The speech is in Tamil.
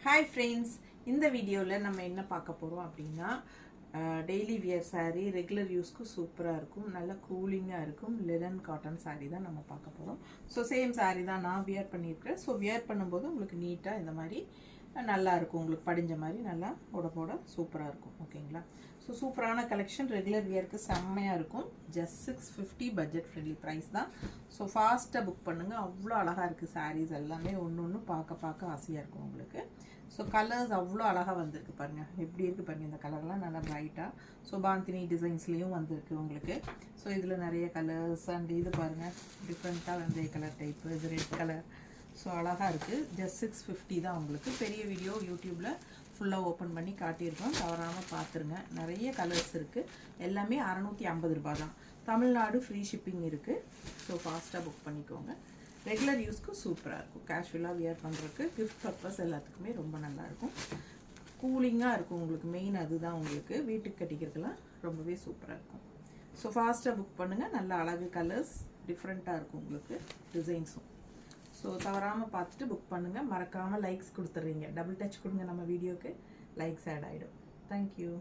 Hi friends, இந்த வீடியோல நம்ம என்ன பார்க்க போறோம் அப்படினா டெய்லி வியர் saree ரெகுலர் யூஸ்க்கு சூப்பரா இருக்கும் நல்ல கூலிங்கா இருக்கும் linen cotton saree தான் நம்ம பார்க்க போறோம் சோ சேம் saree தான் நான் வியர் பண்ணியிருக்கேன் சோ வியர் பண்ணும்போது உங்களுக்கு நீட்டா இந்த மாதிரி நல்லா இருக்கும் உங்களுக்கு படிஞ்ச மாதிரி நல்லா போட சூப்பரா இருக்கும் ஓகேங்களா சோ சூப்பரான கலெக்ஷன் ரெகுலர் வியர்க்கு செம்மையா இருக்கும் just 650 பட்ஜெட் ஃப்ரெண்ட்லி பிரைஸ் தான் சோ ஃபாஸ்டா புக் பண்ணுங்க அவ்வளவு அழகா இருக்கு sarees எல்லாமே ஒவ்வொன்னு பார்க்க ஆசையா இருக்கும் உங்களுக்கு சோ கலர்ஸ் அவ்வளவு அழகா வந்திருக்கு பாருங்க எப்படி இருக்கு பாருங்க இந்த கலர்லாம் நல்லா பிரைட்டா சோ பாந்தினி டிசைன்ஸ்லயும் வந்திருக்கு உங்களுக்கு சோ இதுல நிறைய கலர்ஸ் அண்ட் இது பாருங்க டிஃபரண்டா வந்து கலர் டைப் இது ரெட் கலர் சோ அழகா இருக்கு just 650 தான் உங்களுக்கு பெரிய வீடியோ YouTubeல ஃபுல்லா ஓபன் பண்ணி காட்டியிருக்கோம் தவறாம பாத்துருங்க நிறைய கலர்ஸ் இருக்கு எல்லாமே 650 ரூபாய் தான் தமிழ்நாடு ஃப்ரீ ஷிப்பிங் இருக்கு சோ ஃபாஸ்டா புக் பண்ணிக்கோங்க ரெகுலர் யூஸ்க்கு சூப்பரா இருக்கும் கேஷுவலா வியர் பண்றதுக்கு gift purpose எல்லாத்துக்குமே ரொம்ப நல்லா இருக்கும் கூலிங்கா இருக்கும் உங்களுக்கு மெயின் அதுதான் உங்களுக்கு வீட்டுக்கு கட்டிக்கிறதுலாம் ரொம்பவே சூப்பரா இருக்கும் சோ ஃபாஸ்டா புக் பண்ணுங்க நல்ல அழகு கலர்ஸ் டிஃபரண்டா இருக்கும் உங்களுக்கு டிசைன்ஸும் சோ தவறாம பார்த்துட்டு புக் பண்ணுங்க மறக்காம லைக்ஸ் கொடுத்துறீங்க டபுள் டச் கொடுங்க நம்ம வீடியோக்கு லைக்ஸ் ஆட் ஆயிடும் Thank you